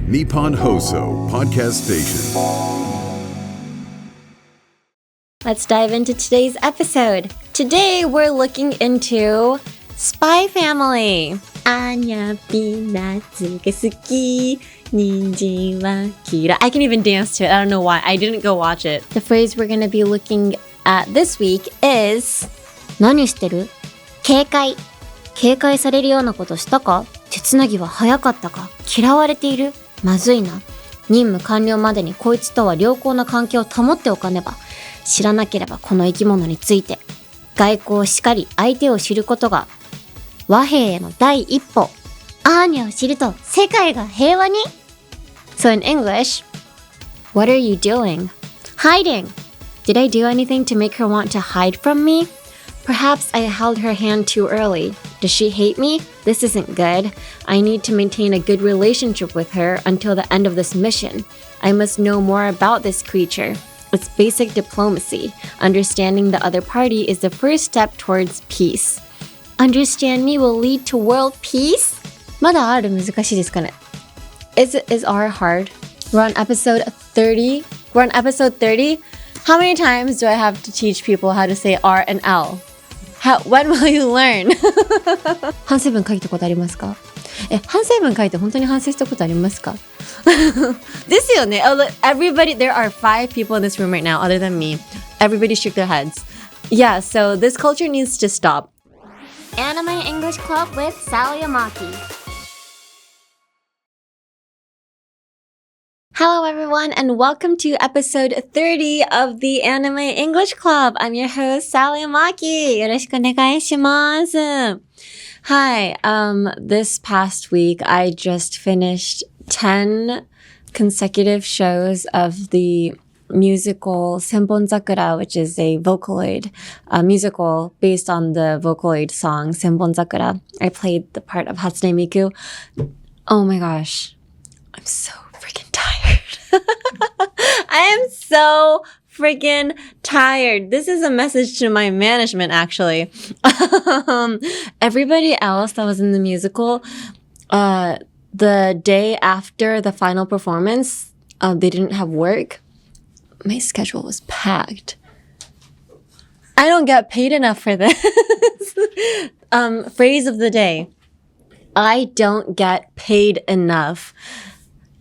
Nippon Hoso Podcast Station. Let's dive into today's episode. Today we're looking into Spy Family. アーニャピーナッツが好き。人参は嫌い。I can even dance to it. I don't know why. I didn't go watch it. The phrase we're going to be looking at this week is 何してる？警戒されるようなことしたか？手繋ぎは早かったか？嫌われている？まずいな。任務完了までにこいつとは良好な関係を保っておかねば。知らなければこの生き物について。外交しかり相手を知ることが和平への第一歩。アーニャを知ると世界が平和に。So in English, what are you doing? Hiding. Did I do anything to make her want to hide from me? Perhaps I held her hand too early. Does she hate me? This isn't good. I need to maintain a good relationship with her until the end of this mission. I must know more about this creature. It's basic diplomacy. Understanding the other party is the first step towards peace. Understand me will lead to world peace? まだある？難しいですかね？ Is R hard? We're on episode 30. We're on episode 30. How many times do I have to teach people how to say R and L? When will you learn? 反省文書いたことありますか？反省文書いて本当に反省したことありますか？ですよね。Everybody, there are 5 people in this room right now other than me. Everybody shook their heads. Yeah, so this culture needs to stop. Anime English Club with Sally Amaki. Hello everyone and welcome to episode 30 of the Anime English Club. I'm your host, Sally Amaki. よろしくお願いします。Hi, this past week I just finished 10 consecutive shows of the musical Senbonzakura, which is a Vocaloid musical based on the Vocaloid song Senbonzakura. I played the part of Hatsune Miku. Oh my gosh, I'm so freaking tired. I am so freaking tired. This is a message to my management, actually. Everybody else that was in the musical, the day after the final performance, they didn't have work. My schedule was packed. I don't get paid enough for this. Phrase of the day. I don't get paid enough.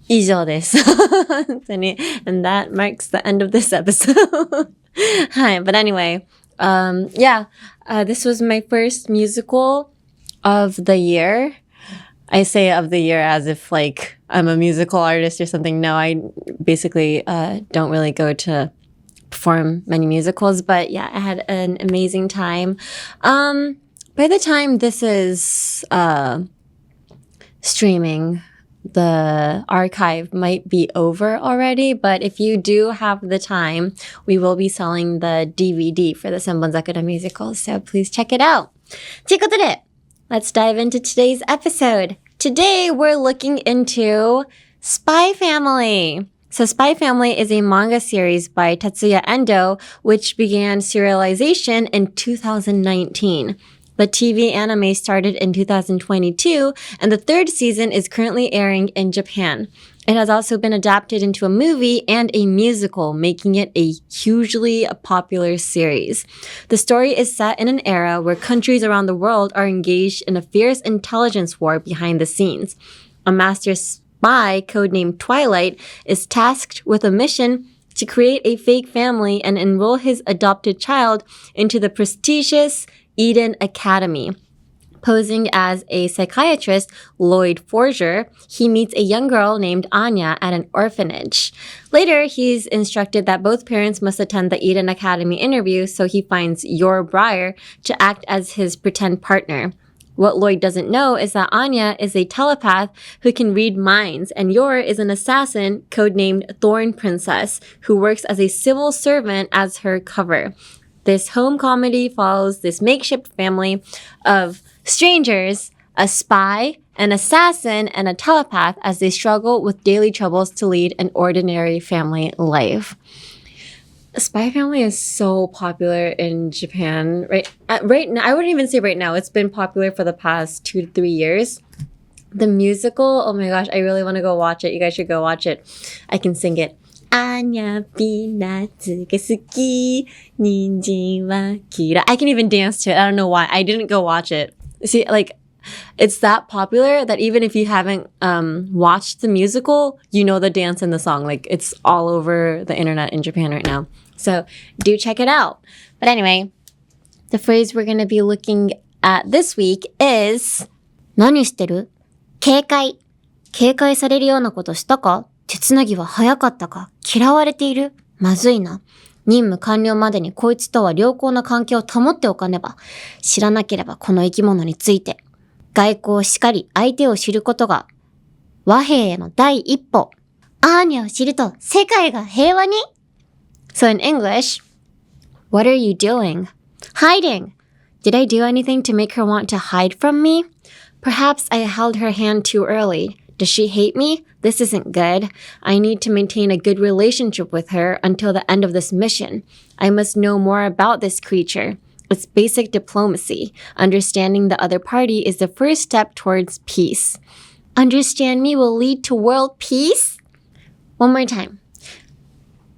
以上です。And that marks the end of this episode. Hi, but anyway, this was my first musical of the year. I say of the year as if like I'm a musical artist or something. No, I basically don't really go to perform many musicals, but yeah, I had an amazing time. By the time this is streaming, the archive might be over already, but if you do have the time, we will be selling the DVD for the Senbonzakura musical, so please check it out. ということで、let's dive into today's episode. Today, we're looking into Spy Family. So Spy Family is a manga series by Tetsuya Endo, which began serialization in 2019. The TV anime started in 2022, and the 3rd season is currently airing in Japan. It has also been adapted into a movie and a musical, making it a hugely popular series. The story is set in an era where countries around the world are engaged in a fierce intelligence war behind the scenes. A master spy, codenamed Twilight, is tasked with a mission to create a fake family and enroll his adopted child into the prestigious Eden Academy. Posing as a psychiatrist, Lloyd Forger, he meets a young girl named Anya at an orphanage. Later, he's instructed that both parents must attend the Eden Academy interview, so he finds Yor Breyer to act as his pretend partner. What Lloyd doesn't know is that Anya is a telepath who can read minds, and Yor is an assassin codenamed Thorn Princess, who works as a civil servant as her cover. This home comedy follows this makeshift family of strangers, a spy, an assassin, and a telepath as they struggle with daily troubles to lead an ordinary family life. Spy Family is so popular in Japan. Right now, I wouldn't even say right now. It's been popular for the past 2 to 3 years. The musical, oh my gosh, I really want to go watch it. You guys should go watch it. I can sing it. アーニャピーナッツが好き、人参は嫌い. I can even dance to it. I don't know why. I didn't go watch it. See, like, it's that popular that even if you haven't watched the musical, you know the dance and the song. Like, it's all over the internet in Japan right now. So do check it out. But anyway, the phrase we're going to be looking at this week is 何してる?警戒されるようなことしたか?手繋ぎは早かったか?嫌われている?まずいな。任務完了までにこいつとは良好な関係を保っておかねば。知らなければこの生き物について。外交しかり相手を知ることが和平への第一歩。アーニャを知ると世界が平和に? So in English, what are you doing? Hiding. Did I do anything to make her want to hide from me? Perhaps I held her hand too early. Does she hate me? This isn't good. I need to maintain a good relationship with her until the end of this mission. I must know more about this creature. It's basic diplomacy. Understanding the other party is the first step towards peace. Understand me will lead to world peace? One more time.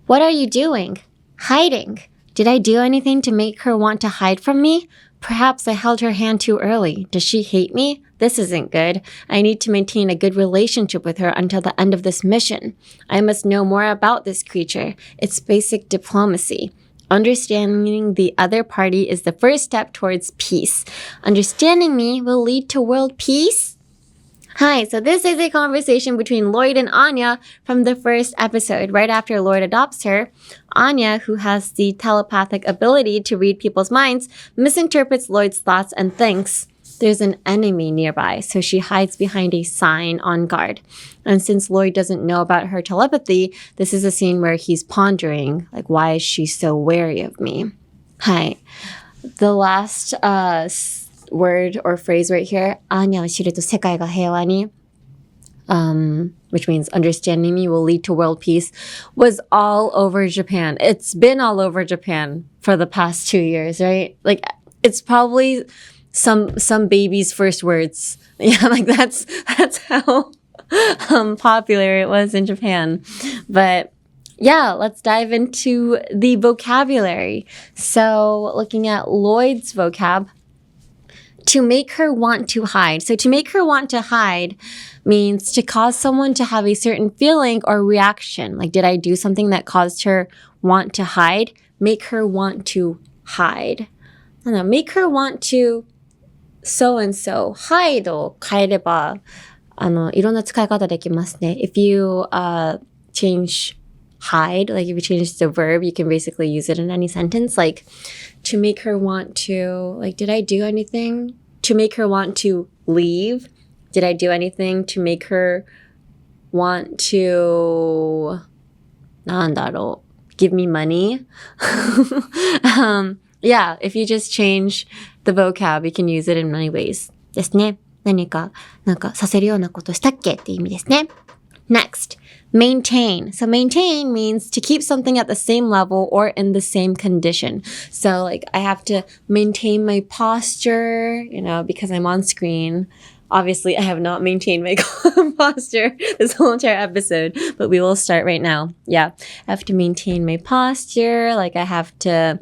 What are you doing? Hiding. Did I do anything to make her want to hide from me? Perhaps I held her hand too early. Does she hate me? This isn't good. I need to maintain a good relationship with her until the end of this mission. I must know more about this creature. It's basic diplomacy. Understanding the other party is the first step towards peace. Understanding me will lead to world peace? Hi, so this is a conversation between Lloyd and Anya from the first episode. Right after Lloyd adopts her, Anya, who has the telepathic ability to read people's minds, misinterprets Lloyd's thoughts and thinks there's an enemy nearby, so she hides behind a sign on guard. And since Lloyd doesn't know about her telepathy, this is a scene where he's pondering, like, why is she so wary of me? Hi. The last word or phrase right here, アーニャを知ると世界が平和に, which means understanding me will lead to world peace, was all over Japan. It's been all over Japan for the past 2 years, right? Like, it's probably some baby's first words. Yeah, like that's how popular it was in Japan. But yeah, let's dive into the vocabulary. So looking at Lloyd's vocab, to make her want to hide. So to make her want to hide means to cause someone to have a certain feeling or reaction. Like, did I do something that caused her want to hide? Make her want to hide. I don't know, make her want to so and so. hide を変えれば、いろんな使い方できますね。If you change hide, like if you change the verb, you can basically use it in any sentence. Like, to make her want to, like, did I do anything to make her want to leave? Did I do anything to make her want to, なんだろう, give me money? Yeah, if you just change the vocab, you can use it in many ways. ですね。何か、させるようなことしたっけって意味ですね。Next, maintain. So maintain means to keep something at the same level or in the same condition. So like I have to maintain my posture, because I'm on screen. Obviously, I have not maintained my posture this whole entire episode, but we will start right now. Yeah, I have to maintain my posture. Like I have to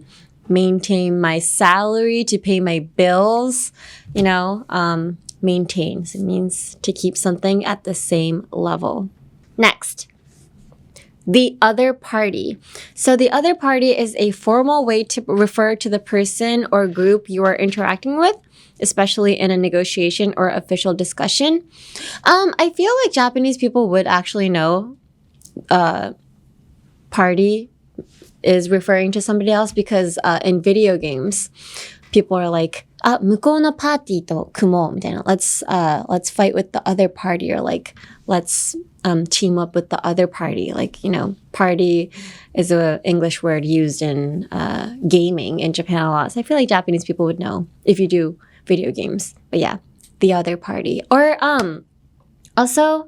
maintain my salary to pay my bills, maintain. So it means to keep something at the same level. Next, the other party. So the other party is a formal way to refer to the person or group you are interacting with, especially in a negotiation or official discussion. I feel like Japanese people would actually know party is referring to somebody else because in video games, people are like, 向こうのパーティーと組もうみたいな. Let's fight with the other party, or like, let's team up with the other party. Like, party is an English word used in gaming in Japan a lot. So I feel like Japanese people would know if you do video games. But yeah, the other party. Or also,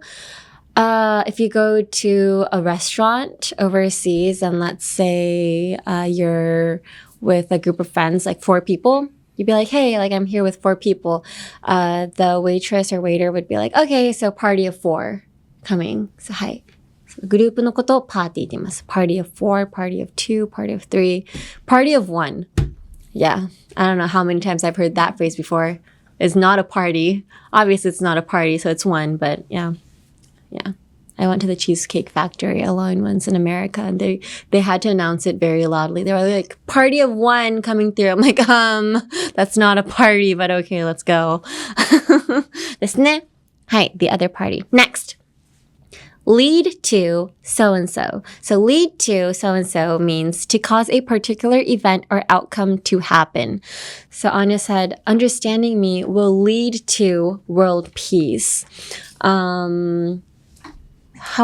if you go to a restaurant overseas and let's say you're with a group of friends, like 4 people, you'd be like, hey, like I'm here with 4 people. The waitress or waiter would be like, okay, so party of 4 coming. So, はい。グループのことをパーティーって言います。Party of 4, party of 2, party of 3, party of 1. Yeah. I don't know how many times I've heard that phrase before. It's not a party. Obviously, it's not a party, so it's 1, but yeah. Yeah. I went to the Cheesecake Factory alone once in America, and they had to announce it very loudly. They were like, party of 1 coming through. I'm like, that's not a party, but okay, let's go. ですね。はい、the other party. Next. Lead to so-and-so. So lead to so-and-so means to cause a particular event or outcome to happen. So Anya said, understanding me will lead to world peace. How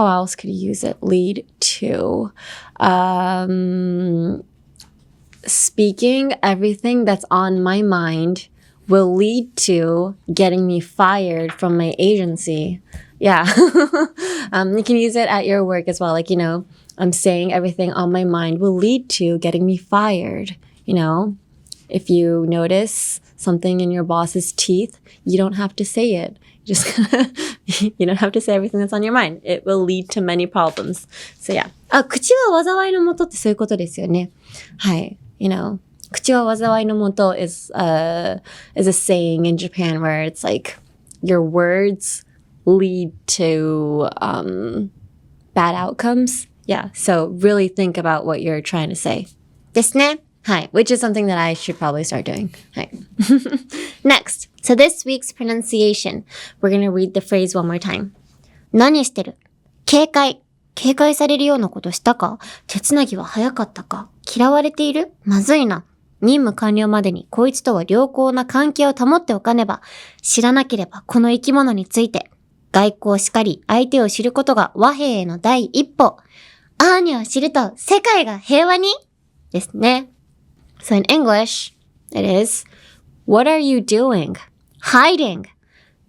else could you use it? Lead to. Speaking everything that's on my mind will lead to getting me fired from my agency. Yeah. You can use it at your work as well. Like, I'm saying everything on my mind will lead to getting me fired. If you notice something in your boss's teeth, you don't have to say it. You don't have to say everything that's on your mind. It will lead to many problems. So yeah. 口は災いのもとってそういうことですよね。はい。口は災いのもと is a saying in Japan where it's like your words lead to bad outcomes. Yeah. So really think about what you're trying to say. ですね。はい。Which is something that I should probably start doing. はい。Next. So this week's pronunciation. We're going to read the phrase one more time. 何してる？警戒されるようなことしたか？手繋ぎは早かったか？嫌われている？まずいな。任務完了までにこいつとは良好な関係を保っておかねば。知らなければこの生き物について。外交しかり相手を知ることが和平への第一歩。アーニャを知ると世界が平和にですね。So in English, it is, what are you doing? Hiding.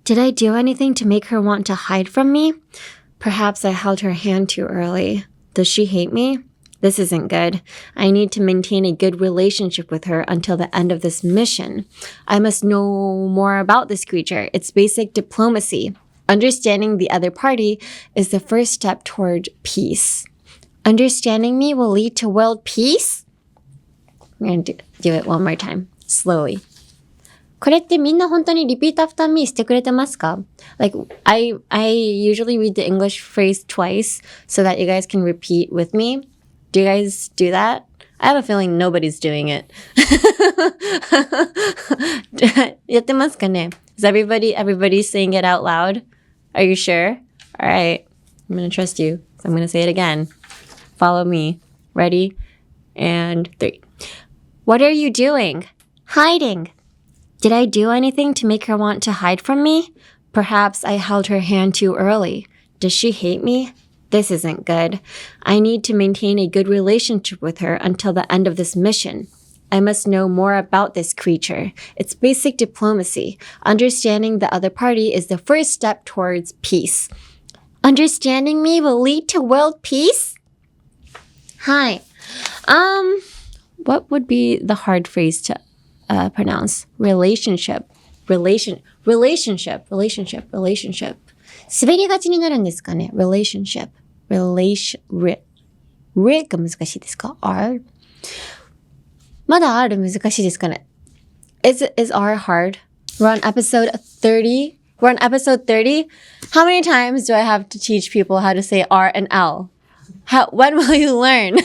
Did I do anything to make her want to hide from me? Perhaps I held her hand too early. Does she hate me? This isn't good. I need to maintain a good relationship with her until the end of this mission. I must know more about this creature. It's basic diplomacy. Understanding the other party is the first step toward peace. Understanding me will lead to world peace? I'm going to do it one more time. Slowly. これってみんな本当に repeat after me してくれてますか？ Like, I usually read the English phrase twice so that you guys can repeat with me. Do you guys do that? I have a feeling nobody's doing it. やってますかね? Is everybody saying it out loud? Are you sure? All right. I'm going to trust you. So I'm going to say it again. Follow me. Ready? And 3. What are you doing? Hiding. Did I do anything to make her want to hide from me? Perhaps I held her hand too early. Does she hate me? This isn't good. I need to maintain a good relationship with her until the end of this mission. I must know more about this creature. It's basic diplomacy. Understanding the other party is the first step towards peace. Understanding me will lead to world peace? Hi. What would be the hard phrase to pronounce? Relationship. Relationship. 滑りがちになるんですかね? Relationship. R が難しいですか? R? まだ R 難しいですかね? Is R hard? We're on episode 30. We're on episode 30. How many times do I have to teach people how to say R and L? When will you learn?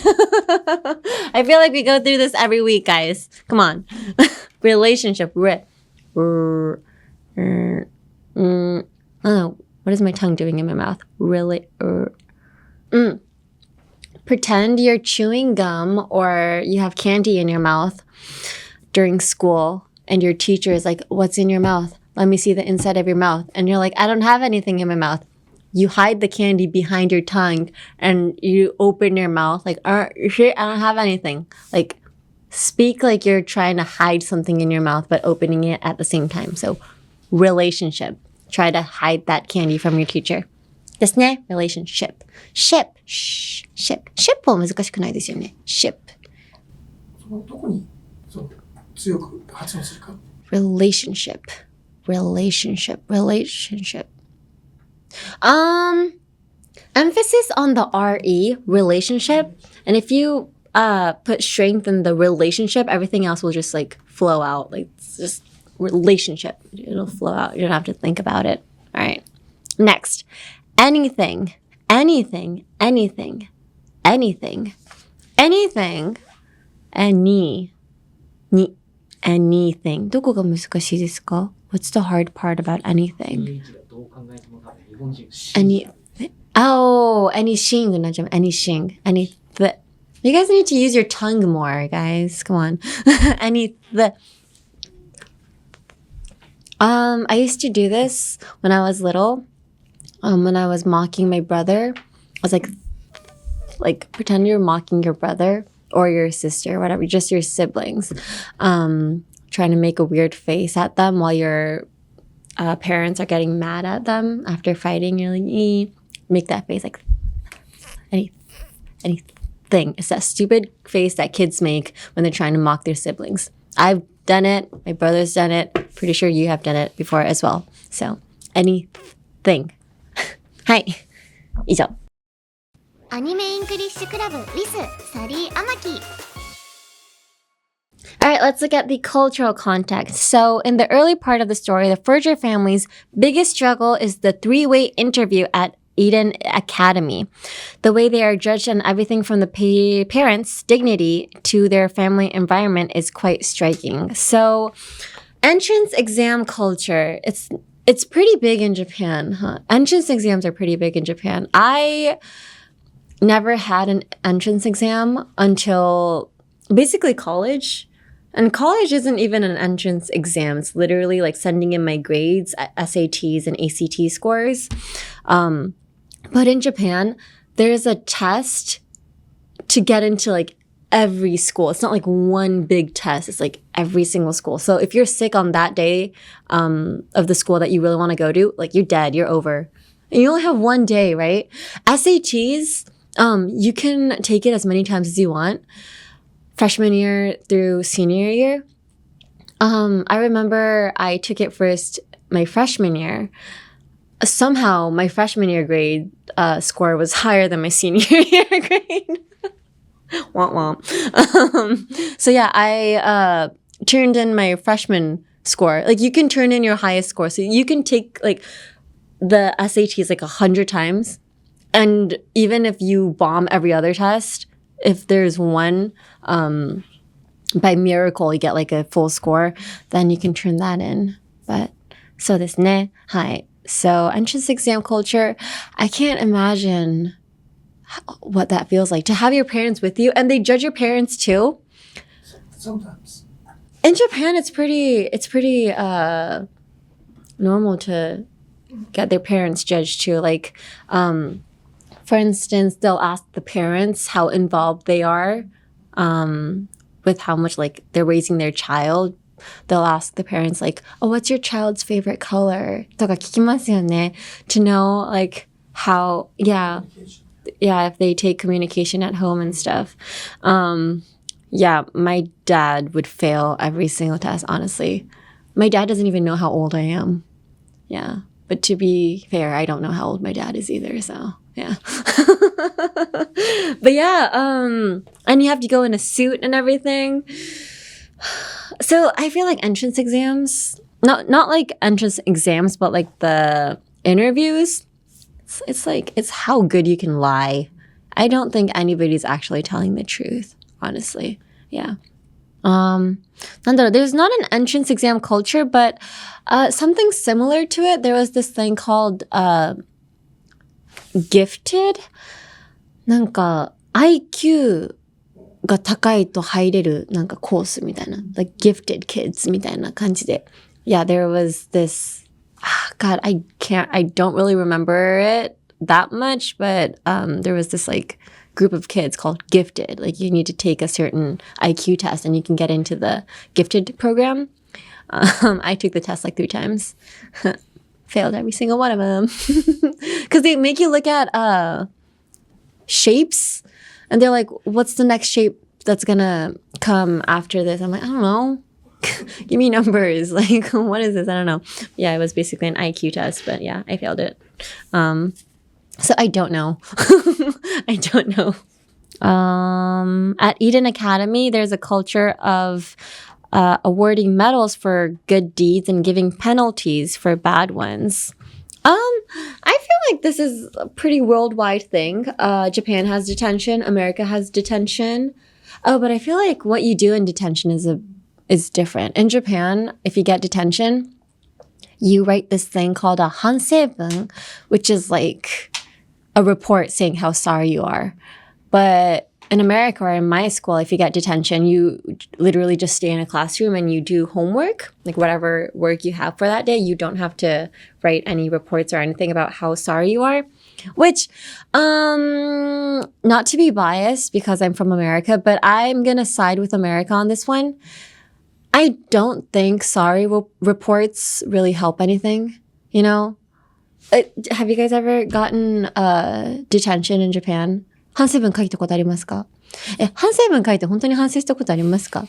I feel like we go through this every week, guys. Come on. Relationship. Oh, what is my tongue doing in my mouth? Pretend you're chewing gum or you have candy in your mouth during school and your teacher is like, what's in your mouth? Let me see the inside of your mouth. And you're like, I don't have anything in my mouth. You hide the candy behind your tongue and you open your mouth like, shit, I don't have anything. Like, speak like you're trying to hide something in your mouth but opening it at the same time. So, relationship. Try to hide that candy from your teacher. ですね。Relationship. Ship. Ship. Ship は難しくないですよね。Ship. どこに強く発音するか。relationship. Emphasis on the RE, relationship. And if you put strength in the relationship, everything else will just like flow out. Like it's just relationship. It'll flow out. You don't have to think about it. All right. Next. Anything. Any. Anything. どこが難しいですか? What's the hard part about anything? Anything. You guys need to use your tongue more, guys. Come on. I used to do this when I was little. When I was mocking my brother, I was like pretend you're mocking your brother or your sister, whatever, just your siblings. Trying to make a weird face at them while your parents are getting mad at them after fighting. You're like, make that face like anything. It's that stupid face that kids make when they're trying to mock their siblings. I've done it. My brother's done it. Pretty sure you have done it before as well. So, anything. はい。以上。アニメイングリッシュクラブ with サリー・アマキ。All right, let's look at the cultural context. So, in the early part of the story, the Furger family's biggest struggle is the three-way interview at Eden Academy. The way they are judged on everything from the parents' dignity to their family environment is quite striking. So, entrance exam culture, it's pretty big in Japan, huh? Entrance exams are pretty big in Japan. I never had an entrance exam until basically college. And college isn't even an entrance exam. It's literally like sending in my grades, SATs and ACT scores. But in Japan, there's a test to get into like every school. It's not like one big test. It's like every single school. So if you're sick on that day of the school that you really want to go to, like you're dead, you're over. And you only have one day, right? SATs, you can take it as many times as you want. Freshman year through senior year. I remember I took it first my freshman year. Somehow my freshman year grade score was higher than my senior year grade. Womp womp. So yeah, I turned in my freshman score. Like you can turn in your highest score. So you can take like the SATs like 100 times. And even if you bomb every other test, if there's one, by miracle you get like a full score, then you can turn that in. But so desu ne. Hai. So entrance exam culture, I can't imagine what that feels like to have your parents with you, and they judge your parents too. Sometimes. In Japan, it's pretty normal to get their parents judged too. Like, for instance, they'll ask the parents how involved they are with how much like they're raising their child. They'll ask the parents like, "Oh, what's your child's favorite color?" とか聞きますよね. To know like how, yeah, if they take communication at home and stuff. Yeah, my dad would fail every single test, honestly. My dad doesn't even know how old I am. Yeah, but to be fair, I don't know how old my dad is either, so yeah. But yeah, and you have to go in a suit and everything. So I feel like entrance exams, not like entrance exams, but like the interviews, it's how good you can lie. I don't think anybody's actually telling the truth, honestly. Yeah. There's not an entrance exam culture, but something similar to it. There was this thing called gifted. なんか IQ が高いと入れるなんかコースみたいな like gifted kids みたいな感じで yeah, there was this God, I don't really remember it that much, but there was this like group of kids called gifted. Like you need to take a certain IQ test and you can get into the gifted program. I took the test like 3 times. Failed every single one of them. Because they make you look at shapes. And they're like, what's the next shape that's going to come after this? I'm like, I don't know. give me numbers. Like, what is this? I don't know. Yeah, it was basically an IQ test, but yeah, I failed it. So I don't know. I don't know. At Eden Academy, there's a culture of awarding medals for good deeds and giving penalties for bad ones. I feel like this is a pretty worldwide thing. Japan has detention. America has detention. Oh, but I feel like what you do in detention is different. In Japan, if you get detention, you write this thing called a Hanseibun, which is like a report saying how sorry you are. But in America or in my school, if you get detention, you literally just stay in a classroom and you do homework, like whatever work you have for that day. You don't have to write any reports or anything about how sorry you are, which, not to be biased because I'm from America, but I'm going to side with America on this one. I don't think sorry reports really help anything, you know? Have you guys ever gotten detention in Japan? 反省文書いたことありますか？反省文書いて本当に反省したことありますか？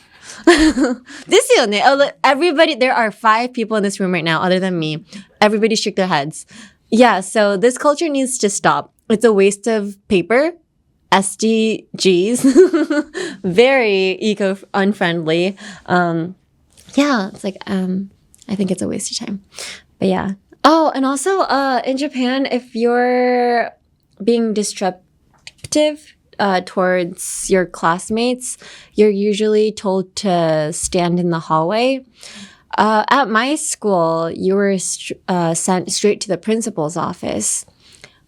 ですよね。Everybody, there are 5 people in this room right now other than me. Everybody shook their heads. Yeah, so this culture needs to stop. It's a waste of paper. SDGs. Very eco-unfriendly. Yeah, it's like, I think it's a waste of time. But yeah. Oh, and also in Japan, if you're being disruptive towards your classmates, you're usually told to stand in the hallway. At my school, you were sent straight to the principal's office,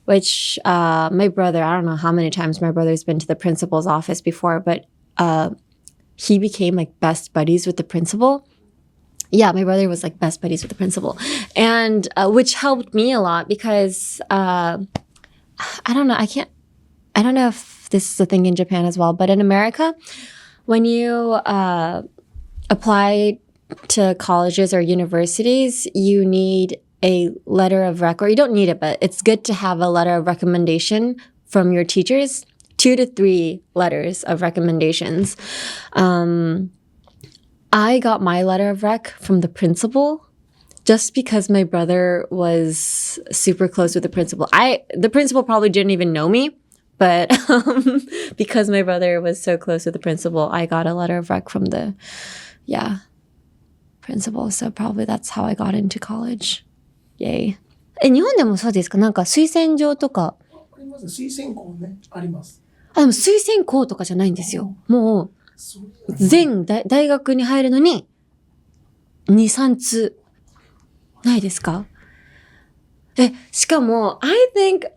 which my brother, I don't know how many times my brother's been to the principal's office before, but he became like best buddies with the principal. Yeah, my brother was like best buddies with the principal, and which helped me a lot because I don't know if this is a thing in Japan as well, but in America, when you apply to colleges or universities, you need a letter of rec, or you don't need it, but it's good to have a letter of recommendation from your teachers, 2 to 3 letters of recommendations. I got my letter of rec from the principal just because my brother was super close with the principal. The principal probably didn't even know me, but because my brother was so close with the principal, I got a letter of rec from the, principal. So probably that's how I got into college. Yay. 日本でもそうですか？なんか推薦状とか。あります。推薦校ね、あります。でも推薦校とかじゃないんですよ。もう、全大学に入るのに、2、3通、ないですか？しかも、I think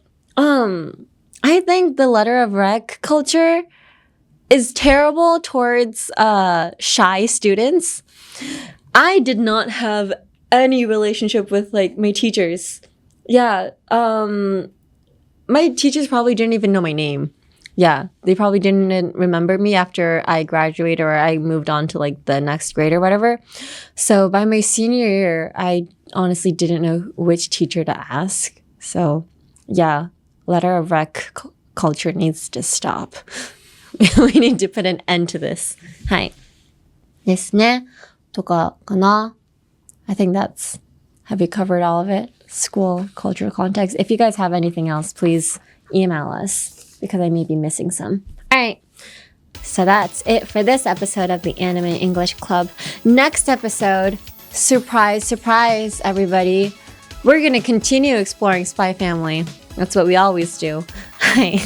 the letter of rec culture is terrible towards shy students. I did not have any relationship with like my teachers. Yeah, my teachers probably didn't even know my name. Yeah, they probably didn't remember me after I graduated or I moved on to like the next grade or whatever. So by my senior year, I honestly didn't know which teacher to ask. So yeah, letter of rec culture needs to stop. We need to put an end to this. はい。ですね。とかかな。I think have we covered all of it? School, cultural context. If you guys have anything else, please email us because I may be missing some. All right. So that's it for this episode of the Anime English Club. Next episode, surprise, surprise, everybody. We're going to continue exploring Spy Family. That's what we always do. はい。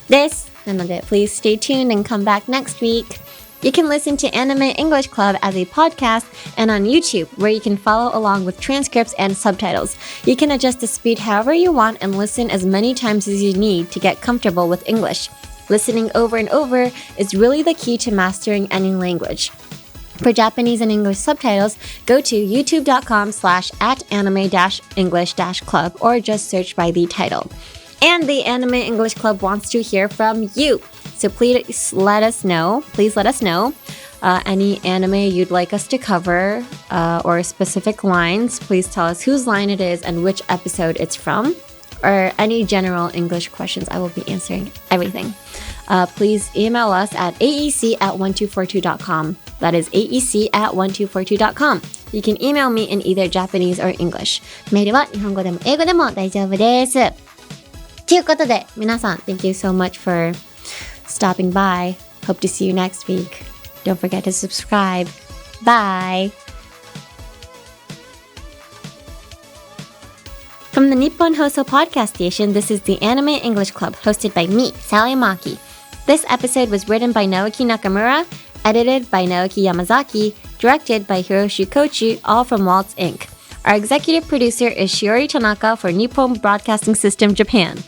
です。なので, please stay tuned and come back next week. You can listen to Anime English Club as a podcast and on YouTube, where you can follow along with transcripts and subtitles. You can adjust the speed however you want and listen as many times as you need to get comfortable with English. Listening over and over is really the key to mastering any language. For Japanese and English subtitles, go to youtube.com/@anime-english-club or just search by the title. And the Anime English Club wants to hear from you. So please let us know any anime you'd like us to cover or specific lines. Please tell us whose line it is and which episode it's from, or any general English questions. I will be answering everything. Please email us at aec@1242.com. That is aec@1242.com. You can email me in either Japanese or English. メールは日本語でも英語でも大丈夫です。ということで、皆さん、Thank you so much for stopping by. Hope to see you next week. Don't forget to subscribe. Bye! From the Nippon Hoso podcast station, this is the Anime English Club, hosted by me, Sally Maki. This episode was written by Naoki Nakamura, edited by Naoki Yamazaki, directed by Hiroshi Kochi, all from Waltz Inc. Our executive producer is Shiori Tanaka for Nippon Broadcasting System Japan.